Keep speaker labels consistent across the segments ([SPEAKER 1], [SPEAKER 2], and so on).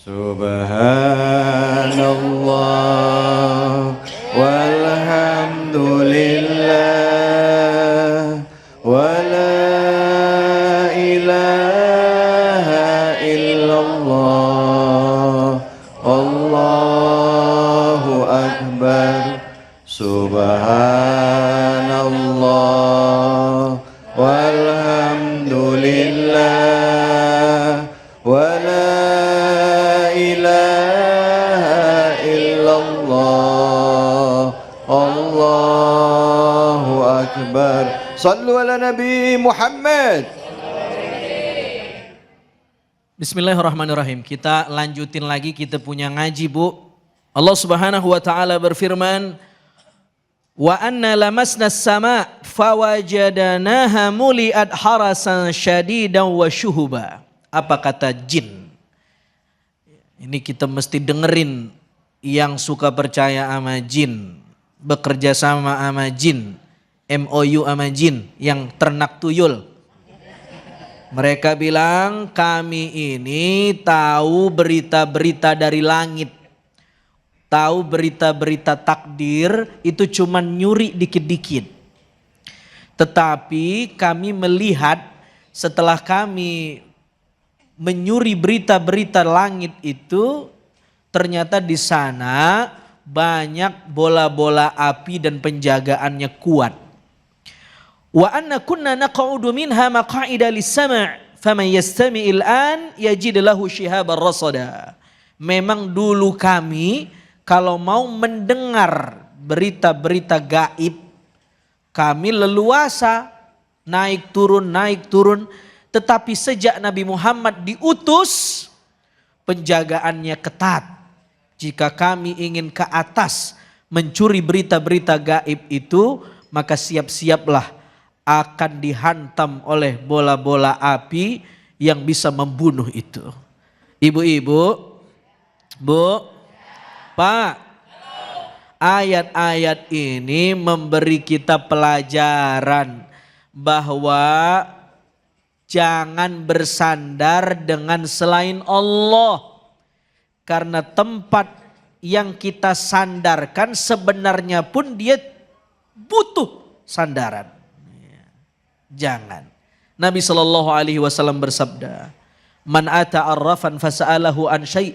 [SPEAKER 1] Subhanallah walhamdulillah wa la ilaha illallah Allahu akbar. Subhanallah walhamdulillah wa la ilaha illallah Allahu akbar. Sallu ala Nabi Muhammad.
[SPEAKER 2] Bismillahirrahmanirrahim. Kita lanjutin lagi, kita punya ngaji, Bu. Allah Subhanahu wa taala berfirman, "Wa anna lamasna as-sama' fawajadnaha muli'at harasan syadidan wa syuhuba." Apa kata jin? Ini kita mesti dengerin yang suka percaya sama jin, bekerja sama sama jin, MOU sama jin, yang ternak tuyul. Mereka bilang, kami ini tahu berita-berita dari langit. Tahu berita-berita takdir itu cuma nyuri dikit-dikit. Tetapi kami melihat setelah kami menyuri berita-berita langit itu, ternyata di sana banyak bola-bola api dan penjagaannya kuat. Wa anna kunna naq'udu minha maq'ida lis-sam' faman yastami'il an yajid lahu shihaban rasada. Memang dulu kami kalau mau mendengar berita-berita gaib, kami leluasa naik turun. Tetapi sejak Nabi Muhammad diutus, penjagaannya ketat. Jika kami ingin ke atas mencuri berita-berita gaib itu, maka siap-siaplah akan dihantam oleh bola-bola api yang bisa membunuh itu. Ibu-ibu, Bu, Pak, ayat-ayat ini memberi kita pelajaran bahwa jangan bersandar dengan selain Allah. Karena tempat yang kita sandarkan sebenarnya pun dia butuh sandaran. Jangan. Nabi SAW bersabda, "Man ata arrafan fasa'alahu an syai'."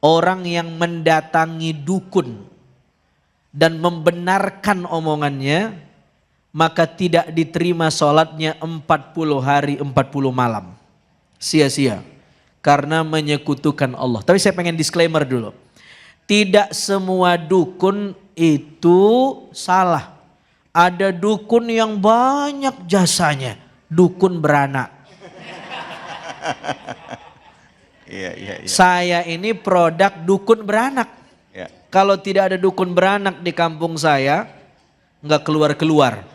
[SPEAKER 2] Orang yang mendatangi dukun dan membenarkan omongannya, maka tidak diterima sholatnya 40 hari 40 malam. Sia-sia. Karena menyekutukan Allah. Tapi saya pengen disclaimer dulu. Tidak semua dukun itu salah. Ada dukun yang banyak jasanya. Dukun beranak.
[SPEAKER 1] Iya.
[SPEAKER 2] Saya ini produk dukun beranak.
[SPEAKER 1] Ya.
[SPEAKER 2] Kalau tidak ada dukun beranak di kampung saya, nggak keluar-keluar.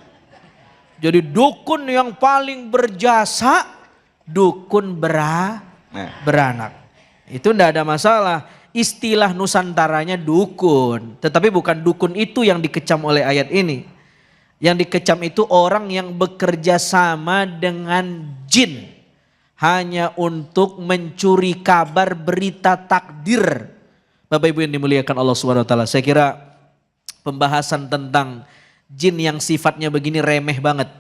[SPEAKER 2] Jadi dukun yang paling berjasa, dukun beranak. Itu nggak ada masalah. Istilah Nusantaranya dukun. Tetapi bukan dukun itu yang dikecam oleh ayat ini. Yang dikecam itu orang yang bekerja sama dengan jin. Hanya untuk mencuri kabar berita takdir. Bapak Ibu yang dimuliakan Allah SWT. Saya kira pembahasan tentang jin yang sifatnya begini remeh banget.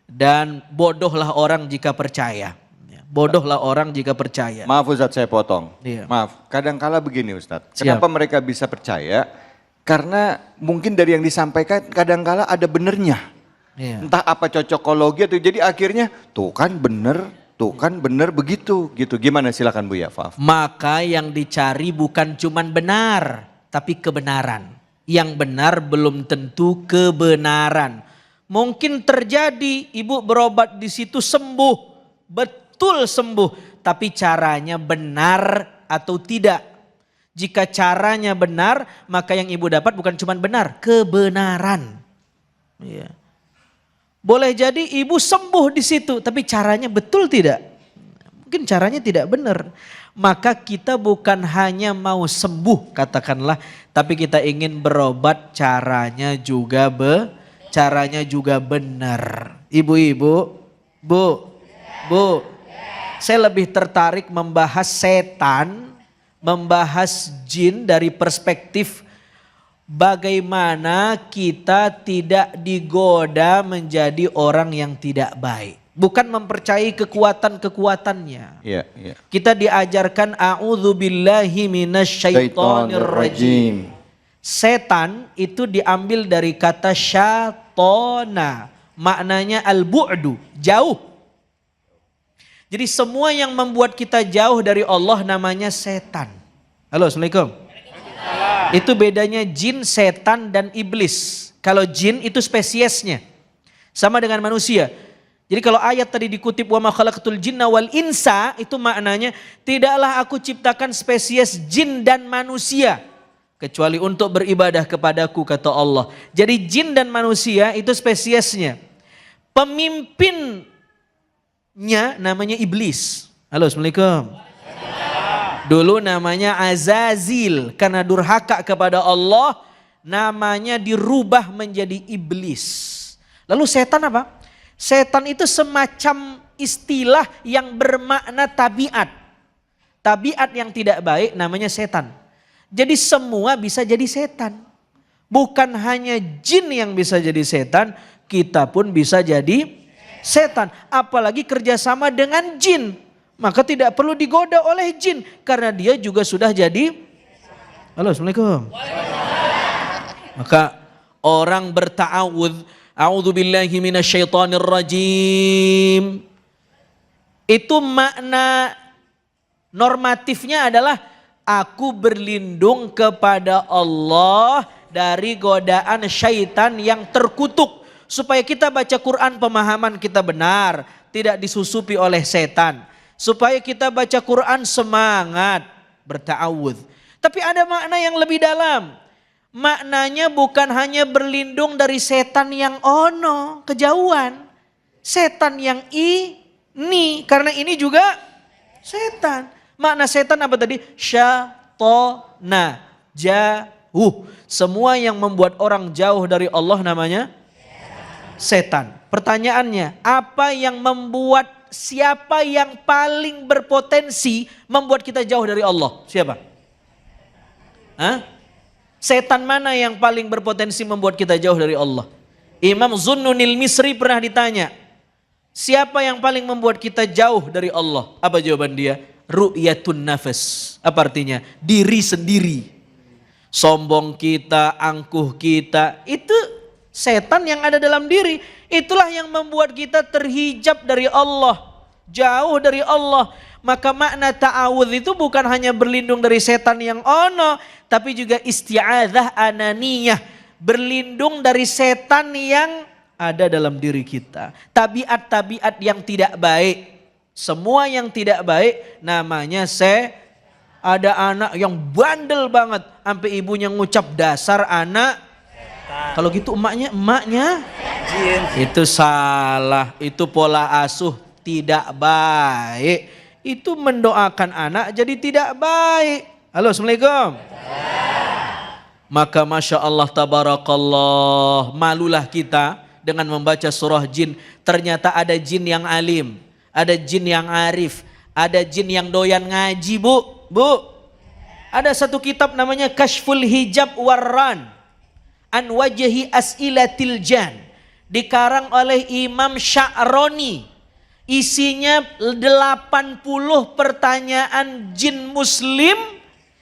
[SPEAKER 2] Dan bodohlah orang jika percaya. Bodohlah orang jika percaya.
[SPEAKER 1] Maaf Ustadz, saya potong.
[SPEAKER 2] Iya.
[SPEAKER 1] Maaf, kadangkala begini Ustadz.
[SPEAKER 2] Siap.
[SPEAKER 1] Kenapa mereka bisa percaya? Karena mungkin dari yang disampaikan kadangkala ada benernya.
[SPEAKER 2] Iya.
[SPEAKER 1] Entah apa cocokologi atau jadi akhirnya tuh kan bener begitu gitu. Gimana, silakan Bu ya, Faaf.
[SPEAKER 2] Maka yang dicari bukan cuman benar, tapi kebenaran. Yang benar belum tentu kebenaran. Mungkin terjadi ibu berobat di situ sembuh, betul sembuh, tapi caranya benar atau tidak. Jika caranya benar, maka yang ibu dapat bukan cuma benar, kebenaran. Ya. Boleh jadi ibu sembuh di situ, tapi caranya betul tidak? Mungkin caranya tidak benar. Maka kita bukan hanya mau sembuh katakanlah, tapi kita ingin berobat caranya juga benar. Ibu-ibu, Bu, saya lebih tertarik membahas setan membahas jin dari perspektif bagaimana kita tidak digoda menjadi orang yang tidak baik. Bukan mempercayai kekuatan-kekuatannya.
[SPEAKER 1] Iya, iya.
[SPEAKER 2] Kita diajarkan a'udzubillahi minasyaitonirrajim. Setan itu diambil dari kata syatona. Maknanya al-bu'du, jauh. Jadi semua yang membuat kita jauh dari Allah namanya setan. Halo, Assalamualaikum. Itu bedanya jin, setan, dan iblis. Kalau jin itu spesiesnya. Sama dengan manusia. Jadi kalau ayat tadi dikutip wa ma khalaqtul jinna wal insa, itu maknanya tidaklah aku ciptakan spesies jin dan manusia kecuali untuk beribadah kepadaku, kata Allah. Jadi jin dan manusia itu spesiesnya. Pemimpinnya namanya iblis. Halo, Assalamualaikum. Dulu namanya Azazil, karena durhaka kepada Allah namanya dirubah menjadi iblis. Lalu setan apa? Setan itu semacam istilah yang bermakna tabiat. Tabiat yang tidak baik namanya setan. Jadi semua bisa jadi setan. Bukan hanya jin yang bisa jadi setan, kita pun bisa jadi setan. Apalagi kerjasama dengan jin. Maka tidak perlu digoda oleh jin. Karena dia juga sudah jadi. Halo, Assalamualaikum. Maka orang berta'awudz. A'udzubillahi minasyaitonirrajim. Itu makna normatifnya adalah aku berlindung kepada Allah dari godaan syaitan yang terkutuk. Supaya kita baca Quran pemahaman kita benar, tidak disusupi oleh setan. Supaya kita baca Quran semangat berta'awudz. Tapi ada makna yang lebih dalam. Maknanya bukan hanya berlindung dari setan yang ono, kejauhan. Setan yang ini, karena ini juga setan. Makna setan apa tadi? Syatona, jauh. Semua yang membuat orang jauh dari Allah namanya setan. Pertanyaannya, apa yang membuat, siapa yang paling berpotensi membuat kita jauh dari Allah? Siapa? Hah? Setan mana yang paling berpotensi membuat kita jauh dari Allah? Imam Zunnunil Misri pernah ditanya, siapa yang paling membuat kita jauh dari Allah? Apa jawaban dia? Ru'yatun nafas. Apa artinya? Diri sendiri. Sombong kita, angkuh kita, itu setan yang ada dalam diri. Itulah yang membuat kita terhijab dari Allah, jauh dari Allah. Maka makna ta'awudz itu bukan hanya berlindung dari setan yang ono, tapi juga isti'adzah ananiyah, berlindung dari setan yang ada dalam diri kita. Tabiat-tabiat yang tidak baik. Semua yang tidak baik namanya ada anak yang bandel banget, sampai ibunya ngucap dasar anak. Kalau gitu emaknya jin. Itu salah, itu pola asuh tidak baik. Itu mendoakan anak jadi tidak baik. Halo, Assalamualaikum. Maka Masya Allah tabarakallah, malulah kita dengan membaca surah jin. Ternyata ada jin yang alim, ada jin yang arif, ada jin yang doyan ngaji, Bu. Ada satu kitab namanya Kashful Hijab Warran an Wajhi As'ilatil Jan, dikarang oleh Imam Sya'roni. Isinya 80 pertanyaan jin muslim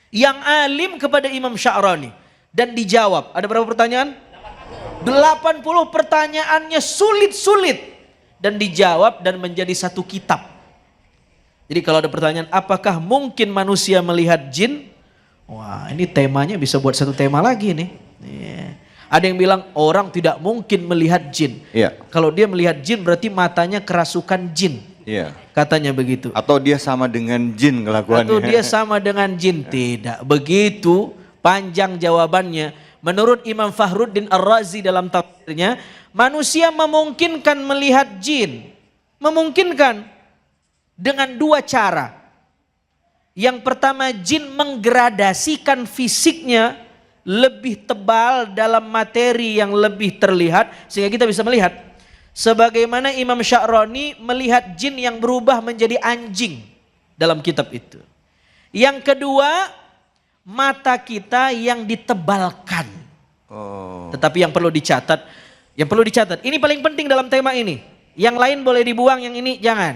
[SPEAKER 2] yang alim kepada Imam Sya'rani. Dan dijawab. Ada berapa pertanyaan? 80 pertanyaannya sulit-sulit. Dan dijawab dan menjadi satu kitab. Jadi kalau ada pertanyaan, apakah mungkin manusia melihat jin? Wah, ini temanya bisa buat satu tema lagi nih. Ada yang bilang orang tidak mungkin melihat jin.
[SPEAKER 1] Iya.
[SPEAKER 2] Kalau dia melihat jin berarti matanya kerasukan jin.
[SPEAKER 1] Iya.
[SPEAKER 2] Katanya begitu.
[SPEAKER 1] Atau dia sama dengan jin kelakuannya.
[SPEAKER 2] Atau dia sama dengan jin. Tidak begitu, panjang jawabannya. Menurut Imam Fakhruddin Ar-Razi dalam tafsirnya, manusia memungkinkan melihat jin. Memungkinkan dengan dua cara. Yang pertama, jin menggradasikan fisiknya lebih tebal dalam materi yang lebih terlihat sehingga kita bisa melihat. Sebagaimana Imam Sya'rani melihat jin yang berubah menjadi anjing dalam kitab itu. Yang kedua, mata kita yang ditebalkan.
[SPEAKER 1] Oh.
[SPEAKER 2] Tetapi yang perlu dicatat, ini paling penting dalam tema ini. Yang lain boleh dibuang, yang ini jangan.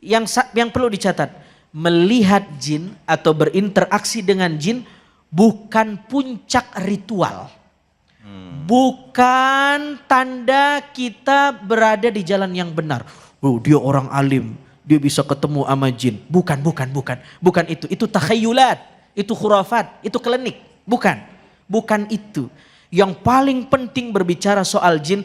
[SPEAKER 2] Yang perlu dicatat, melihat jin atau berinteraksi dengan jin bukan puncak ritual. Bukan tanda kita berada di jalan yang benar. Oh, dia orang alim, dia bisa ketemu sama jin. Bukan itu. Itu takhayulat, itu khurafat, itu klinik. Bukan itu. Yang paling penting berbicara soal jin,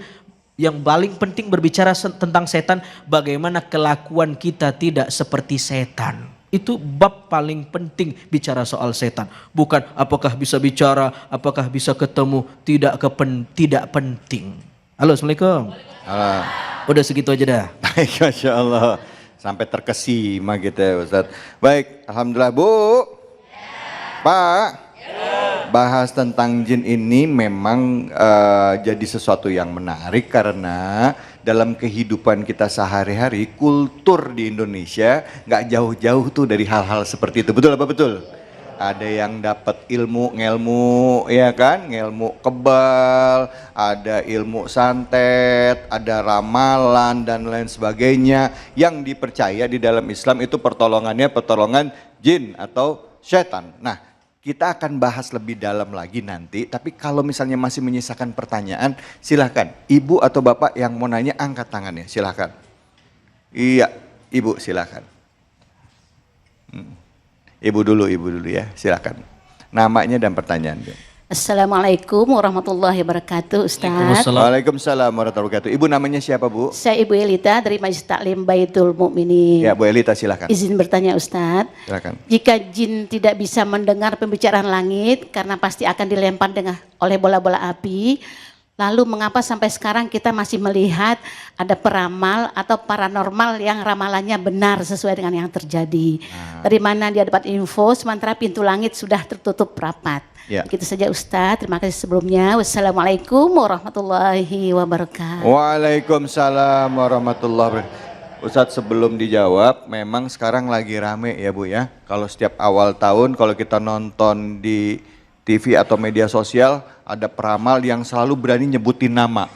[SPEAKER 2] yang paling penting berbicara tentang setan, bagaimana kelakuan kita tidak seperti setan. Itu bab paling penting bicara soal setan. Bukan apakah bisa bicara, apakah bisa ketemu, tidak penting. Halo, Assalamualaikum.
[SPEAKER 1] Halo.
[SPEAKER 2] Udah segitu aja dah.
[SPEAKER 1] Baik, Masya Allah. Sampai terkesima gitu ya Ustadz. Baik, Alhamdulillah Bu. Pak. Bahas tentang jin ini memang jadi sesuatu yang menarik karena dalam kehidupan kita sehari-hari, kultur di Indonesia nggak jauh-jauh tuh dari hal-hal seperti itu. Betul apa betul? Ada yang dapat ilmu, ya kan? Ilmu kebal, ada ilmu santet, ada ramalan dan lain sebagainya yang dipercaya di dalam Islam itu pertolongan jin atau setan. Nah, kita akan bahas lebih dalam lagi nanti, tapi kalau misalnya masih menyisakan pertanyaan, silahkan. Ibu atau Bapak yang mau nanya, angkat tangannya, silahkan. Iya, Ibu silahkan. Ibu dulu ya, silahkan. Namanya dan pertanyaannya.
[SPEAKER 3] Assalamualaikum warahmatullahi wabarakatuh, Ustaz.
[SPEAKER 1] Waalaikumsalam warahmatullahi wabarakatuh. Ibu namanya siapa, Bu?
[SPEAKER 3] Saya Ibu Elita dari Majelis Taklim Baitul Mukminin.
[SPEAKER 1] Ya, Bu Elita silakan.
[SPEAKER 3] Izin bertanya, Ustaz.
[SPEAKER 1] Silakan.
[SPEAKER 3] Jika jin tidak bisa mendengar pembicaraan langit karena pasti akan dilempar oleh bola-bola api, lalu mengapa sampai sekarang kita masih melihat ada peramal atau paranormal yang ramalannya benar sesuai dengan yang terjadi? Dari mana dia dapat info sementara pintu langit sudah tertutup rapat?
[SPEAKER 1] Ya.
[SPEAKER 3] Begitu saja Ustadz, terima kasih sebelumnya. Wassalamualaikum warahmatullahi wabarakatuh.
[SPEAKER 1] Waalaikumsalam warahmatullahi wabarakatuh. Ustadz, sebelum dijawab, memang sekarang lagi rame ya Bu ya. Kalau setiap awal tahun kalau kita nonton di TV atau media sosial, ada peramal yang selalu berani nyebutin nama.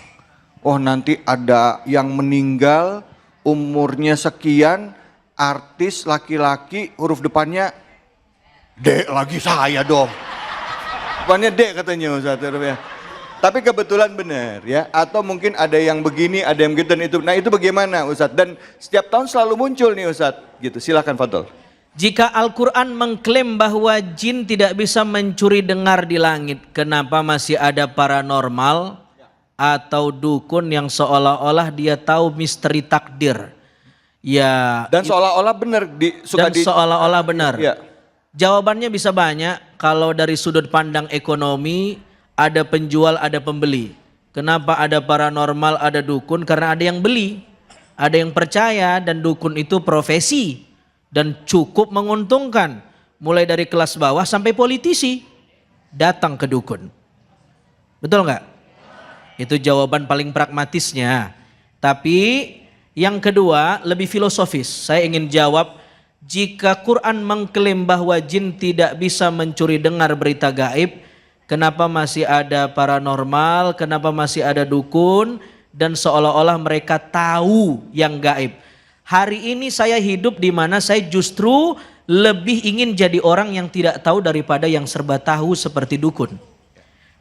[SPEAKER 1] Oh, nanti ada yang meninggal umurnya sekian, artis laki-laki, huruf depannya D lagi saya dong. Depannya D katanya Ustaz. Tapi kebetulan benar ya, atau mungkin ada yang begini, ada yang begitu dan itu. Nah, itu bagaimana Ustaz? Dan setiap tahun selalu muncul nih Ustaz. Gitu. Silakan Fadol.
[SPEAKER 2] Jika Al-Quran mengklaim bahwa jin tidak bisa mencuri dengar di langit, kenapa masih ada paranormal atau dukun yang seolah-olah dia tahu misteri takdir? Ya.
[SPEAKER 1] Dan seolah-olah benar
[SPEAKER 2] seolah-olah benar.
[SPEAKER 1] Ya.
[SPEAKER 2] Jawabannya bisa banyak. Kalau dari sudut pandang ekonomi, ada penjual, ada pembeli. Kenapa ada paranormal, ada dukun? Karena ada yang beli, ada yang percaya, dan dukun itu profesi dan cukup menguntungkan. Mulai dari kelas bawah sampai politisi datang ke dukun. Betul nggak? Itu jawaban paling pragmatisnya. Tapi yang kedua lebih filosofis. Saya ingin jawab, jika Quran mengklaim bahwa jin tidak bisa mencuri dengar berita gaib, kenapa masih ada paranormal, kenapa masih ada dukun, dan seolah-olah mereka tahu yang gaib. Hari ini saya hidup di mana saya justru lebih ingin jadi orang yang tidak tahu daripada yang serba tahu seperti dukun.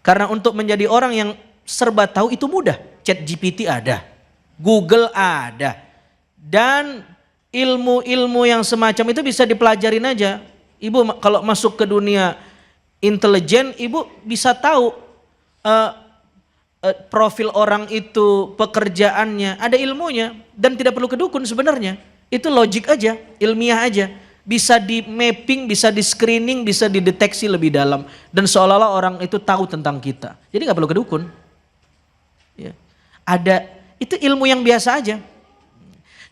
[SPEAKER 2] Karena untuk menjadi orang yang serba tahu itu mudah. ChatGPT ada, Google ada, dan ilmu-ilmu yang semacam itu bisa dipelajarin aja. Ibu kalau masuk ke dunia intelijen, ibu bisa tahu profil orang itu, pekerjaannya, ada ilmunya, dan tidak perlu ke dukun sebenarnya. Itu logik aja, ilmiah aja. Bisa di mapping, bisa di screening, bisa dideteksi lebih dalam, dan seolah-olah orang itu tahu tentang kita. Jadi nggak perlu ke dukun. Ya. Ada, itu ilmu yang biasa aja.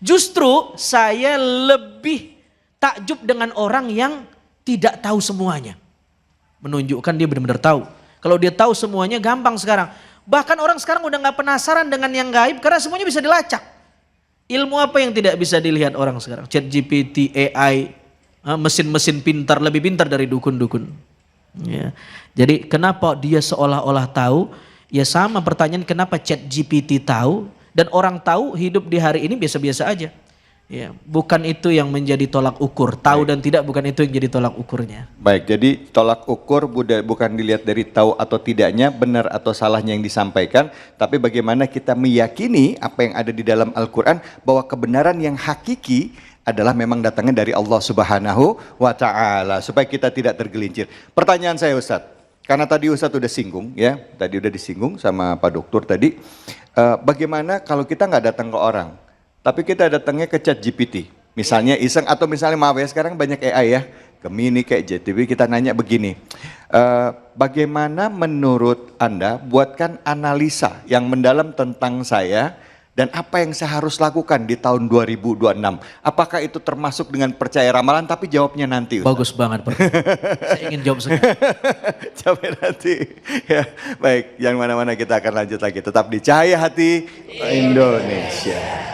[SPEAKER 2] Justru saya lebih takjub dengan orang yang tidak tahu semuanya. Menunjukkan dia benar-benar tahu. Kalau dia tahu semuanya gampang sekarang. Bahkan orang sekarang udah gak penasaran dengan yang gaib karena semuanya bisa dilacak. Ilmu apa yang tidak bisa dilihat orang sekarang? ChatGPT, AI, mesin-mesin pintar, lebih pintar dari dukun-dukun. Ya. Jadi kenapa dia seolah-olah tahu? Ya sama pertanyaan kenapa ChatGPT tahu dan orang tahu hidup di hari ini biasa-biasa aja. Ya, bukan itu yang menjadi tolak ukur. Tahu dan tidak bukan itu yang jadi tolak ukurnya.
[SPEAKER 1] Baik, jadi tolak ukur bukan dilihat dari tahu atau tidaknya, benar atau salahnya yang disampaikan, tapi bagaimana kita meyakini apa yang ada di dalam Al-Quran bahwa kebenaran yang hakiki adalah memang datangnya dari Allah Subhanahu wa Ta'ala, supaya kita tidak tergelincir. Pertanyaan saya Ustadz, karena tadi Ustadz udah singgung ya, tadi udah disinggung sama Pak Dokter tadi, bagaimana kalau kita nggak datang ke orang, tapi kita datangnya ke ChatGPT, misalnya iseng atau misalnya maaf ya sekarang banyak AI ya, Gemini kayak JTB, kita nanya begini, bagaimana menurut Anda buatkan analisa yang mendalam tentang saya dan apa yang saya harus lakukan di tahun 2026? Apakah itu termasuk dengan percaya ramalan? Tapi jawabnya nanti. Ustaz.
[SPEAKER 2] Bagus banget Pak. Saya ingin jawab sekarang.
[SPEAKER 1] Jawabnya nanti. Ya, baik, yang mana-mana kita akan lanjut lagi. Tetap di Cahaya Hati Indonesia.